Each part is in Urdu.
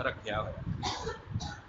ਰੱਖਿਆ ਹੋਇਆ।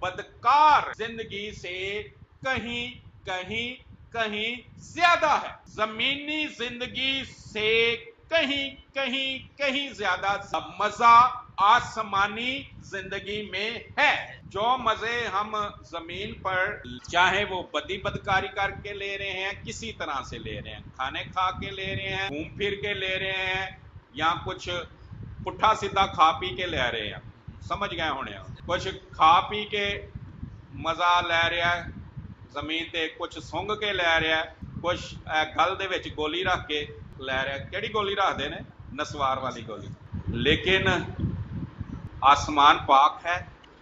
بدکار زندگی سے کہیں کہیں کہیں زیادہ ہے، زمینی زندگی سے کہیں کہیں کہیں زیادہ مزہ آسمانی زندگی میں ہے۔ جو مزے ہم زمین پر چاہے وہ بدی بدکاری کر کے لے رہے ہیں، کسی طرح سے لے رہے ہیں، کھانے کھا کے لے رہے ہیں، گھوم پھر کے لے رہے ہیں، یا کچھ پٹھا سیدھا کھا پی کے لے رہے ہیں، سمجھ گئے ہونے، کچھ کھا پی کے مزہ لے رہا ہے زمین تے، کچھ سونگ کے لے رہا ہے، کچھ گل دے وچ گولی رکھ کے لے رہا ہے۔ کیڑی گولی رکھ دے نے؟ نسوار والی گولی۔ لیکن آسمان پاک ہے،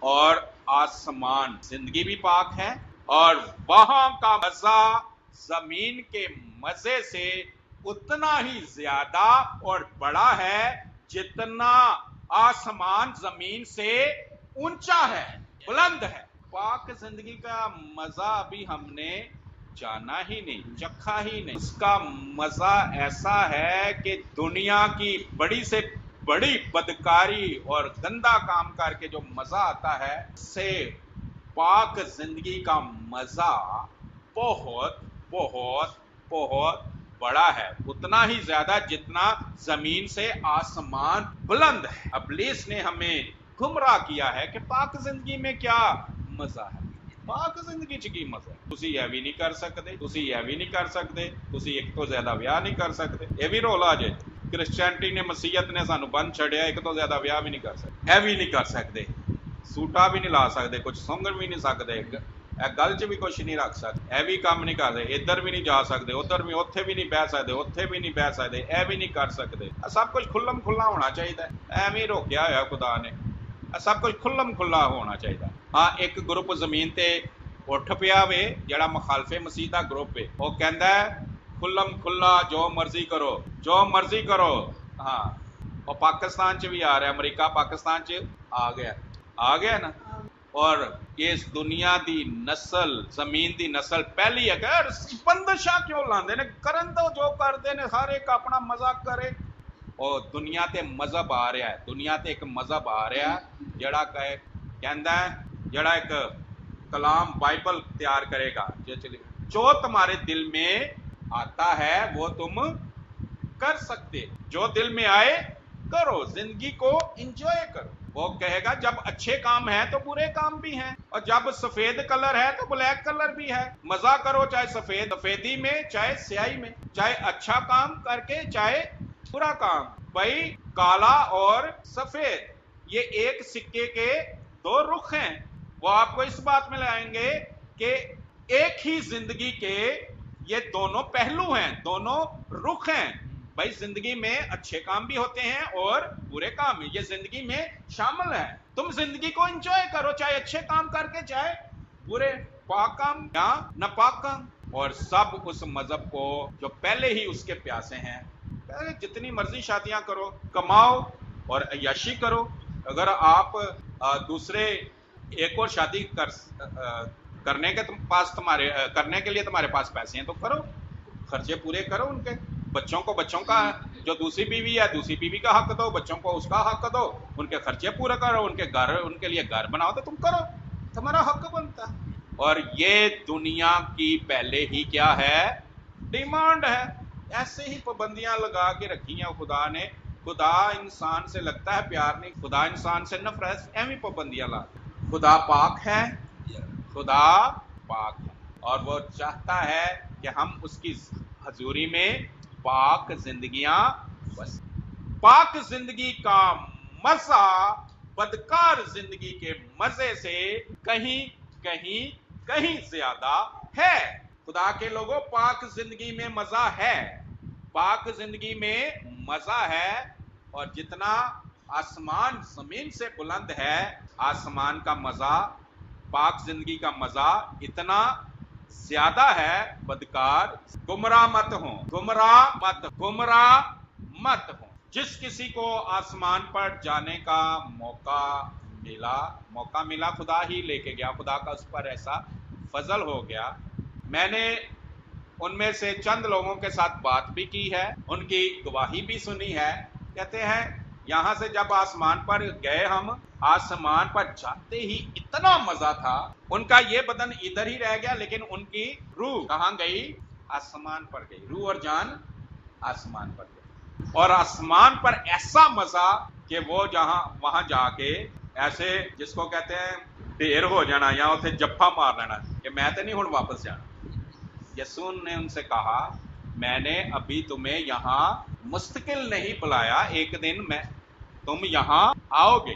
اور آسمان زندگی بھی پاک ہے، اور وہاں کا مزہ زمین کے مزے سے اتنا ہی زیادہ اور بڑا ہے جتنا آسمان زمین سے اونچا ہے، بلند ہے۔ پاک زندگی کا مزہ ابھی ہم نے جانا ہی نہیں، چکھا ہی نہیں۔ اس کا مزہ ایسا ہے کہ دنیا کی بڑی سے بڑی بدکاری اور گندا کام کر کے جو مزہ آتا ہے، اس سے پاک زندگی کا مزہ بہت بہت بہت بڑا ہے، اتنا ہی زیادہ جتنا زمین سے آسمان بلند ہے۔ ابلیس نے ہمیں گمراہ کیا ہے کہ پاک زندگی میں کیا مزہ ہے، پاک زندگی چ کی مزہ ہے، تسی یہ بھی نہیں کر سکتے، تسی یہ بھی نہیں کر سکتے، تسی ایک تو زیادہ ویاہ نہیں کر سکتے۔ یہ بھی رولا جے کرسچینٹی نے، مسیحیت نے سانو بند چھڑیا، ایک تو زیادہ ویاہ بھی نہیں کر سکتے، یہ بھی نہیں کر سکتے، سوٹا بھی نہیں لا سکتے، کچھ سونگن بھی نہیں سکتے، گل چ بھی کچھ نہیں رکھ سکتے، اے بھی کام نہیں کر سکتے، ادھر بھی نہیں جا سکتے، ادھر بھی، اوتھے بھی نہیں بہ سکتے، اوتھے بھی نہیں بہ سکتے، اے بھی نہیں کر سکتے۔ سب کچھ کھلم کھلا ہونا چاہیے، ایویں روکیا ہوا خدا نے، سب کچھ کھلم کھلا ہونا چاہیے۔ ہاں ایک گروپ زمین تے اٹھ پیا وے جڑا مخالف مسیح دا گروپ ہے، وہ کہندا ہے کھلم کھلا جو مرضی کرو، جو مرضی کرو۔ ہاں اور پاکستان چ بھی آ رہا ہے، امریکہ پاکستان چ آ گیا نا۔ اور اس دنیا دی نسل، زمین دی نسل پہلی ہے کہ بندشاں کیوں لاندے نے، کرن دو جو کردے نے، ہر ایک اپنا مذہب کرے۔ اور دنیا تے مذہب آ رہا ہے، دنیا تے ایک مذہب آ رہا ہے جڑا کہندا ہے، جڑا ایک کلام بائبل تیار کرے گا، جو تمہارے دل میں آتا ہے وہ تم کر سکتے، جو دل میں آئے کرو، زندگی کو انجوائے کرو۔ وہ کہے گا جب اچھے کام ہیں تو برے کام بھی ہیں، اور جب سفید کلر ہے تو بلیک کلر بھی ہے، مزہ کرو چاہے سفیدی میں، چاہے سیاہی میں، چاہے اچھا کام کر کے چاہے برا کام۔ بھائی کالا اور سفید یہ ایک سکے کے دو رخ ہیں۔ وہ آپ کو اس بات میں لائیں گے کہ ایک ہی زندگی کے یہ دونوں پہلو ہیں، دونوں رخ ہیں۔ بھائی زندگی میں اچھے کام بھی ہوتے ہیں اور برے کام، یہ زندگی میں شامل ہے۔ تم زندگی کو انجوائے کرو، چاہے اچھے کام کر کے چاہے برے، پاک کام یا ناپاک کام۔ اور سب اس مذہب کو جو پہلے ہی اس کے پیاسے ہیں، جتنی مرضی شادیاں کرو، کماؤ اور عیاشی کرو۔ اگر آپ دوسرے ایک اور شادی کرنے کے لیے تمہارے پاس پیسے ہیں تو کرو، خرچے پورے کرو ان کے، بچوں کو بچوں کا، جو دوسری بیوی ہے دوسری بیوی کا حق دو، بچوں کو اس کا حق دو، ان کے خرچے پورے کرو، ان کے گھر، ان کے لیے گھر بناؤ تو تم کرو، تمہارا حق بنتا ہے۔ اور یہ دنیا کی پہلے ہی کیا ہے، ڈیمانڈ ہے۔ ایسے ہی پابندیاں لگا کے رکھی ہیں خدا نے۔ خدا انسان سے لگتا ہے پیار نہیں، خدا انسان سے نفرت، ایویں پابندیاں لا۔ خدا پاک ہے، خدا پاک ہے، اور وہ چاہتا ہے کہ ہم اس کی حضوری میں پاک زندگیاں بس۔ پاک زندگی کا مزہ بدکار زندگی کے مزے سے کہیں کہیں کہیں زیادہ ہے۔ خدا کے لوگوں، پاک زندگی میں مزہ ہے، پاک زندگی میں مزہ ہے، اور جتنا آسمان زمین سے بلند ہے، آسمان کا مزہ، پاک زندگی کا مزہ اتنا زیادہ ہے۔ بدکار گمراہ مت ہوں، گمراہ مت ہوں۔ جس کسی کو آسمان پر جانے کا موقع ملا، خدا ہی لے کے گیا، خدا کا اس پر ایسا فضل ہو گیا۔ میں نے ان میں سے چند لوگوں کے ساتھ بات بھی کی ہے، ان کی گواہی بھی سنی ہے، کہتے ہیں یہاں سے جب آسمان پر گئے ہم، آسمان پر جاتے ہی اتنا مزہ تھا، ان کا یہ بدن ادھر ہی رہ گیا لیکن ان کی روح کہاں گئی؟ آسمان پر گئی، روح اور جان آسمان پر گئی، اور آسمان پر ایسا مزہ کہ وہ وہاں جا کے ایسے جس کو کہتے ہیں ڈھیر ہو جانا یا اسے جپا مار لینا کہ میں تو نہیں ہوں واپس جانا۔ یسوع نے ان سے کہا میں نے ابھی تمہیں یہاں مستقل نہیں بلایا، ایک دن تم یہاں آؤ گے،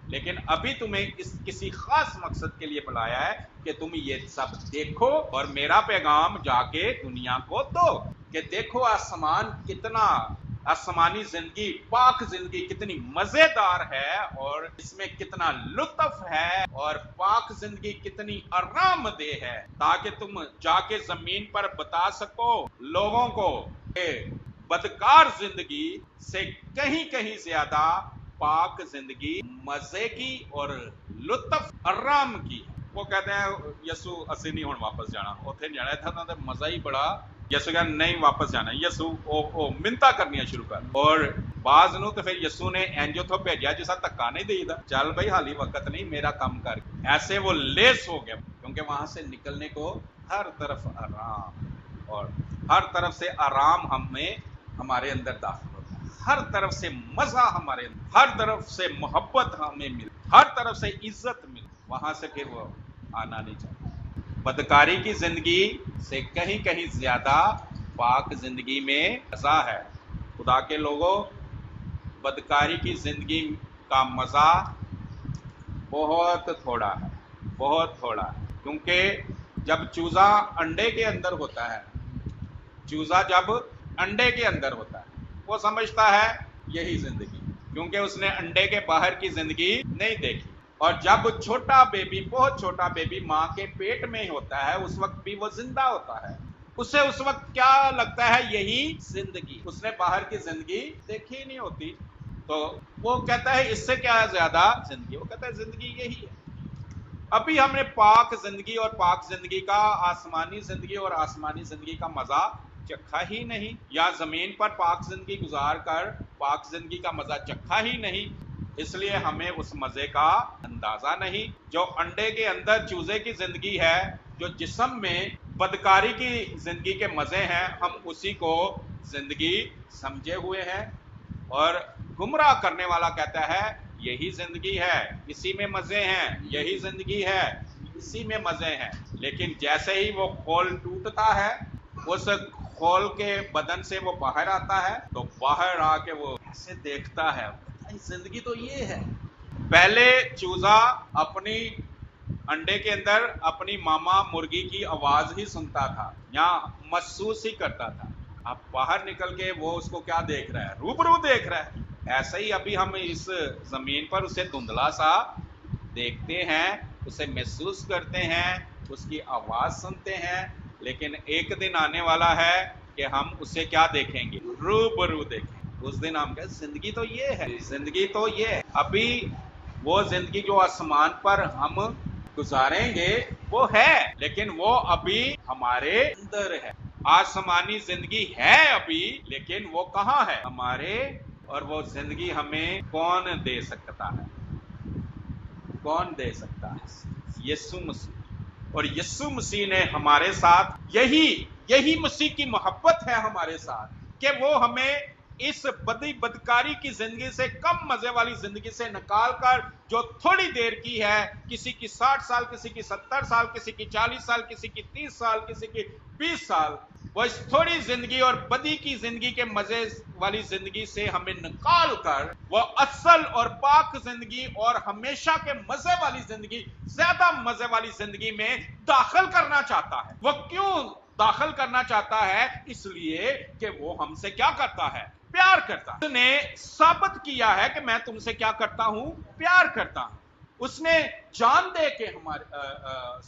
لیکن ابھی تمہیں کسی خاص مقصد کے لیے بلایا ہے کہ تم یہ سب دیکھو اور میرا پیغام جا کے دنیا کو دو کہ دیکھو آسمان کتنا، آسمانی زندگی، پاک زندگی کتنی مزیدار ہے اور اس میں کتنا لطف ہے، اور پاک زندگی کتنی آرام دہ ہے، تاکہ تم جا کے زمین پر بتا سکو لوگوں کو کہ بدکار زندگی سے کہیں زیادہ پاک زندگی مزے کی اور لطف آرام کی ہے۔ وہ کہتے ہیں یسوع اسی نہیں ہوں واپس جانا، اتنے جانا تھا تو مزہ ہی بڑا، یسوع کہا نہیں واپس جانا، یسوع منتا کرنی شروع کر، اور بعض نو تو پھر یسوع نے اینجو تو بھیجا جسا تکا نہیں دے دا، چل بھائی حالی وقت نہیں، میرا کام کر، ایسے وہ لیس ہو گیا، کیونکہ وہاں سے نکلنے کو ہر طرف آرام، اور ہر طرف سے آرام ہمارے اندر داخل ہوتا ہے، ہر طرف سے مزہ ہمارے اندر، ہر طرف سے محبت ہمیں مل، ہر طرف سے عزت مل، وہاں سے پھر وہ آنا نہیں چاہتا۔ بدکاری کی زندگی سے کہیں زیادہ پاک زندگی میں مزہ ہے۔ خدا کے لوگوں، بدکاری کی زندگی کا مزہ بہت تھوڑا ہے، بہت تھوڑا ہے، کیونکہ جب چوزا انڈے کے اندر ہوتا ہے، چوزا جب انڈے کے اندر ہوتا ہے وہ سمجھتا ہے یہی زندگی، کیونکہ اس نے انڈے کے باہر کی زندگی نہیں دیکھی، اور جب چھوٹا بیبی، بہت چھوٹا بیبی ماں کے پیٹ میں ہوتا ہے اس وقت بھی وہ زندہ ہوتا ہے، اسے اس وقت کیا لگتا ہے یہی زندگی، اس نے باہر کی زندگی دیکھی ہی نہیں ہوتی، تو وہ کہتا ہے اس سے کیا زیادہ زندگی، وہ کہتا ہے زندگی یہی ہے۔ ابھی ہم نے پاک زندگی اور پاک زندگی کا، آسمانی زندگی اور آسمانی زندگی کا مزہ چکھا ہی نہیں، یا زمین پر پاک زندگی گزار کر پاک زندگی کا مزہ چکھا ہی نہیں، اس لیے ہمیں اس مزے کا اندازہ نہیں۔ جو انڈے کے اندر چوزے کی زندگی ہے، جو جسم میں بدکاری کی زندگی کے مزے ہیں، ہم اسی کو زندگی سمجھے ہوئے ہیں، اور گمراہ کرنے والا کہتا ہے یہی زندگی ہے، اسی میں مزے ہیں، یہی زندگی ہے، اسی میں مزے ہیں، لیکن جیسے ہی وہ خول ٹوٹتا ہے، اس خول کے بدن سے وہ باہر آتا ہے، تو باہر آ کے وہ ایسے دیکھتا ہے زندگی تو یہ ہے۔ پہلے چوزا اپنی انڈے کے اندر اپنی ماما مرغی کی آواز ہی سنتا تھا یا محسوس ہی کرتا تھا، اب باہر نکل کے وہ اس کو کیا دیکھ رہا ہے؟ روبرو دیکھ رہا ہے۔ ایسے ہی ابھی ہم اس زمین پر اسے دھندلا سا دیکھتے ہیں، اسے محسوس کرتے ہیں، اس کی آواز سنتے ہیں، لیکن ایک دن آنے والا ہے کہ ہم اسے کیا دیکھیں گے؟ روبرو دیکھیں گے۔ اس دن ہم کہیں زندگی تو یہ ہے، زندگی تو یہ ہے۔ ابھی وہ زندگی جو آسمان پر ہم گزاریں گے وہ ہے، لیکن وہ ابھی ہمارے اندر ہے۔ آسمانی زندگی ہے ابھی، لیکن وہ کہاں ہے؟ ہمارے، اور وہ زندگی ہمیں کون دے سکتا ہے؟ کون دے سکتا ہے؟ یسوع مسیح۔ اور یسوع مسیح نے ہمارے ساتھ یہی مسیح کی محبت ہے ہمارے ساتھ، کہ وہ ہمیں اس بدکاری کی زندگی سے، کم مزے والی زندگی سے نکال کر، جو تھوڑی دیر کی ہے، کسی کی 60 سال، کسی کی 70 سال، کسی کی 40 سال، کسی کی 30 سال، کسی کی 20 سال، وہ اس تھوڑی زندگی اور بدی کی زندگی کے مزے والی زندگی سے ہمیں نکال کر وہ اصل اور پاک زندگی اور ہمیشہ کے مزے والی زندگی، زیادہ مزے والی زندگی میں داخل کرنا چاہتا ہے۔ وہ کیوں داخل کرنا چاہتا ہے؟ اس لیے کہ وہ ہم سے کیا کرتا ہے؟ پیار کرتا ہے۔ اس نے ثابت کیا ہے کہ میں تم سے کیا کرتا ہوں؟ پیار کرتا ہوں۔ اس نے جان دے کے ہمارے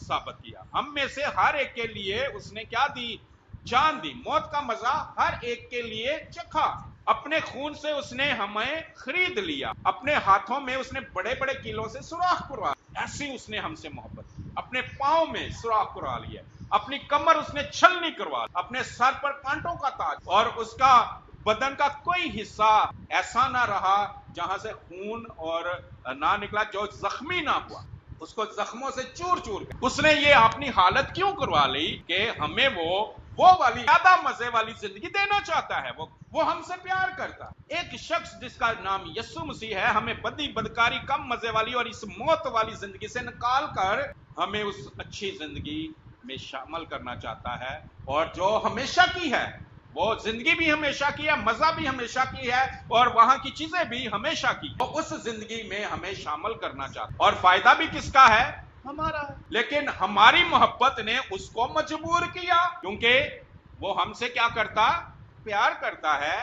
ثابت کیا، ہم میں سے ہر ایک کے لیے اس نے کیا دی؟ جان دی، موت کا مزہ ہر ایک کے لیے چکھا، اپنے خون سے اس نے ہمیں خرید لیا، اپنے ہاتھوں میں اس نے بڑے بڑے کیلوں سے سوراخ کروا، ایسی اس نے ہم سے محبت کی، اپنے پاؤں میں سوراخ کروا لیا، اپنی کمر اس نے چھلنی کروا، اپنے سر پر کانٹوں کا تاج، اور اس کا بدن کا کوئی حصہ ایسا نہ رہا جہاں سے خون اور نہ نکلا جو زخمی نہ ہوا، اس کو زخموں سے چور چور کر اس نے یہ اپنی حالت کیوں کروا لی کہ ہمیں وہ والی زیادہ مزے والی زندگی دینا چاہتا ہے، وہ ہم سے پیار کرتا ہے۔ ایک شخص جس کا نام یسوع مسیح ہے ہمیں بدی بدکاری کم مزے والی اور اس موت والی زندگی سے نکال کر ہمیں اس اچھی زندگی میں شامل کرنا چاہتا ہے، اور جو ہمیشہ کی ہے، وہ زندگی بھی ہمیشہ کی ہے، مزہ بھی ہمیشہ کی ہے، اور وہاں کی چیزیں بھی ہمیشہ کی، وہ اس زندگی میں ہمیں شامل کرنا چاہتا ہے، اور فائدہ بھی کس کا ہے؟ ہمارا ہے۔ لیکن ہماری محبت نے اس کو مجبور کیا، کیونکہ وہ ہم سے کیا کرتا؟ پیار کرتا ہے۔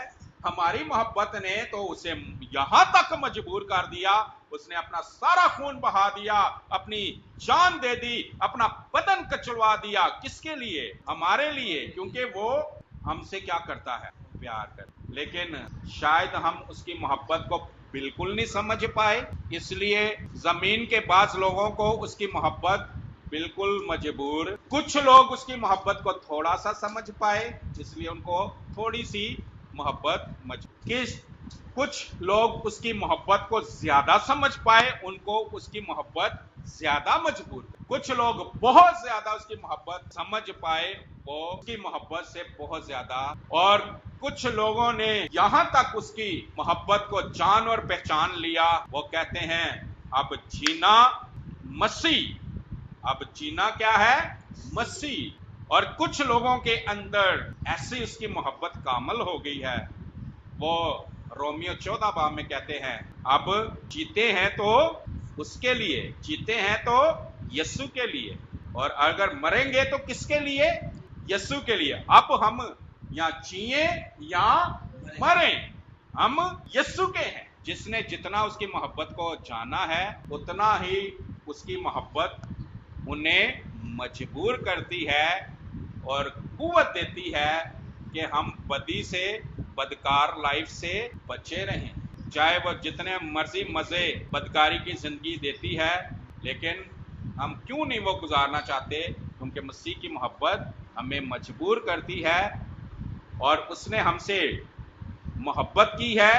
ہماری محبت نے تو اسے یہاں تک مجبور کر دیا، اس نے اپنا سارا خون بہا دیا، اپنی جان دے دی، اپنا بدن کچلوا دیا۔ کس کے لیے؟ ہمارے لیے، کیونکہ وہ ہم سے کیا کرتا ہے؟ پیار کرتا۔ لیکن شاید ہم اس کی محبت کو بالکل نہیں سمجھ پائے، اس لیے زمین کے بعض لوگوں کو اس کی محبت بالکل مجبور، کچھ لوگ اس کی محبت کو تھوڑا سا سمجھ پائے، اس لیے ان کو تھوڑی سی محبت کچھ لوگ اس کی محبت کو زیادہ سمجھ پائے، ان کو اس کی محبت زیادہ مجبور، کچھ لوگ بہت زیادہ اس کی محبت سمجھ پائے، وہ اس کی محبت سے بہت زیادہ، اور کچھ لوگوں نے یہاں تک اس کی محبت کو جان اور پہچان لیا، وہ کہتے ہیں اب جینا مسیح، اب جینا کیا ہے؟ مسیح۔ اور کچھ لوگوں کے اندر ایسی اس کی محبت کامل ہو گئی ہے، وہ رومیو 14 باب میں کہتے ہیں اب جیتے ہیں تو اس کے لیے، جیتے ہیں تو یسوع کے لیے، اور اگر مریں گے تو کس کے لیے؟ یسوع کے لیے۔ اب ہم یا جیئیں یا مریں، ہم یسوع کے ہیں۔ جس نے جتنا اس کی محبت کو جانا ہے اتنا ہی اس کی محبت انہیں مجبور کرتی ہے اور قوت دیتی ہے کہ ہم بدی سے، بدکار لائف سے بچے رہیں، چاہے وہ جتنے مرضی مزے بدکاری کی زندگی دیتی ہے، لیکن ہم کیوں نہیں وہ گزارنا چاہتے؟ کیونکہ مسیح کی محبت ہمیں مجبور کرتی ہے، اور اس نے ہم سے محبت کی ہے،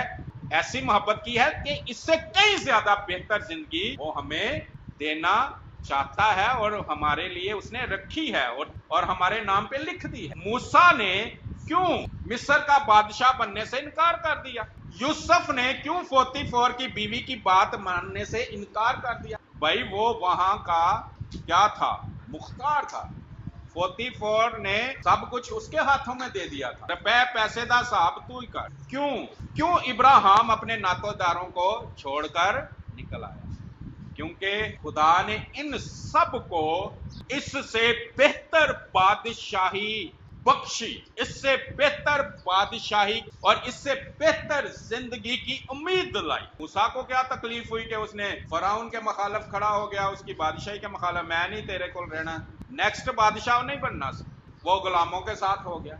ایسی محبت کی ہے کہ اس سے کئی زیادہ بہتر زندگی وہ ہمیں دینا چاہتا ہے، اور ہمارے لیے اس نے رکھی ہے، اور ہمارے نام پہ لکھ دی ہے۔ موسیٰ نے کیوں مصر کا بادشاہ بننے سے انکار کر دیا؟ یوسف نے کیوں پوتیفار کی بیوی کی بات ماننے سے انکار کر دیا؟ بھائی وہ وہاں کا کیا تھا؟ مختار تھا۔ پوتیفار نے سب کچھ اس کے ہاتھوں میں دے دیا تھا، روپے پیسے دا صاحب تو ہی کر۔ کیوں ابراہیم اپنے ناطو داروں کو چھوڑ کر نکل آیا؟ کیونکہ خدا نے ان سب کو اس سے بہتر بادشاہی بخشی، اس سے بہتر بادشاہی اور اس سے بہتر زندگی کی امید لائی۔ موسیٰ کو کیا تکلیف ہوئی کہ اس نے فرعون کے مخالف کھڑا ہو گیا، اس کی بادشاہی کے مخالف، میں نہیں تیرے کو رہنا، نیکسٹ بادشاہ نہیں بننا، وہ غلاموں کے ساتھ ہو گیا،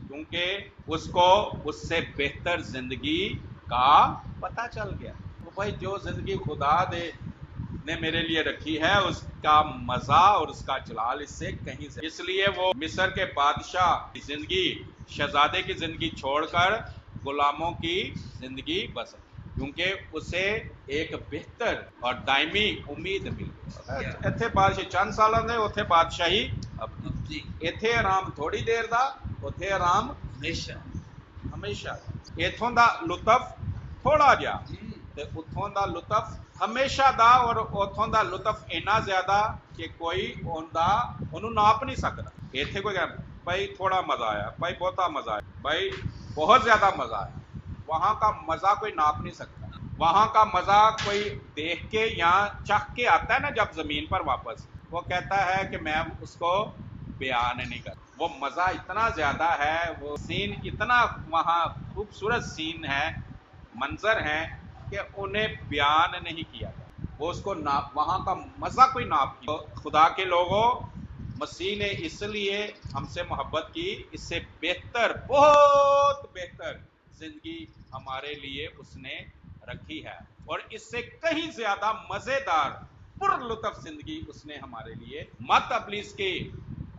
کیونکہ اس کو اس سے بہتر زندگی کا پتہ چل گیا۔ تو بھائی جو زندگی خدا نے میرے لیے رکھی ہے اس کا مزہ اور اس کا جلال اس سے کہیں سے، اس لیے وہ مصر کے بادشاہ کی زندگی، شہزادے کی زندگی چھوڑ کر غلاموں کی زندگی بسر، کیونکہ اسے ایک بہتر اور دائمی امید مل گئی۔ ایتھے بادشاہی چند سالاں دے، اوتھے بادشاہی اپنی، ایتھے آرام تھوڑی دیر دا، اوتھے آرام ہمیشہ، ایتھوں دا لطف تھوڑا جا تے اتھوں دا لطف ہمیشہ دا، اور اتھوں دا لطف اینا زیادہ کہ کوئی انہوں ناپ نہیں سکتا۔ ایتھے کوئی کہہ بھائی تھوڑا مزہ آیا، بھائی بہتا مزہ آیا، بھائی بہت زیادہ مزہ آیا، وہاں کا مزہ کوئی ناپ نہیں سکتا۔ وہاں کا مزہ کوئی دیکھ کے یا چکھ کے آتا ہے نا جب زمین پر واپس، وہ کہتا ہے کہ میں اس کو بیان نہیں کرتا۔ وہ مزہ اتنا زیادہ ہے، وہ سین اتنا وہاں خوبصورت سین ہے، منظر ہیں کہ انہیں بیان نہیں کیا جائے، وہ اس کو وہاں کا مزہ کوئی ناپ کیا۔ خدا کے لوگوں، مسیح نے اس لیے ہم سے محبت کی، اس سے بہتر، بہت بہتر زندگی ہمارے لیے اس نے رکھی ہے، اور اس سے کہیں زیادہ مزیدار پر لطف زندگی اس نے ہمارے لیے۔ مت ابلیس کی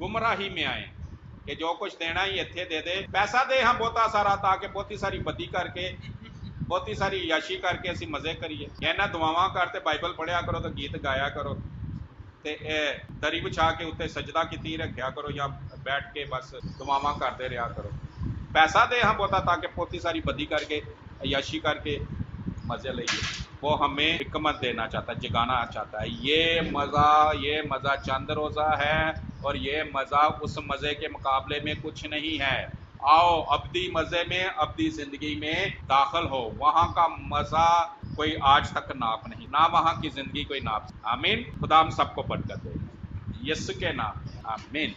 گمراہی میں آئیں، کہ جو کچھ دینا ہی اتنے دے دے, پیسہ دے ہم بہت سارا تاکہ بہت ساری بدی کر کے بہت ساری یاشی کر کے اسی مزے کریے. کہنا دعاواں کرتے بائبل پڑھیا کرو تو گیت گایا کرو تے دری بچھا کے اتنے سجدہ کیتی رکھیا کرو یا بیٹھ کے بس دعاواں کرتے رہا کرو. پیسہ دے ہم بہت تاکہ بہت ساری بدی کر کے عیاشی کر کے مزے لئیے. وہ ہمیں حکمت دینا چاہتا ہے, جگانا چاہتا ہے. یہ مزہ چند روزہ ہے اور یہ مزہ اس مزے کے مقابلے میں کچھ نہیں ہے. آؤ ابدی مزے میں, ابدی زندگی میں داخل ہو. وہاں کا مزہ کوئی آج تک ناپ نہیں, نہ وہاں کی زندگی کوئی ناپ. آمین. خدا ہم سب کو برکت دے یسوع کے نام میں, آمین.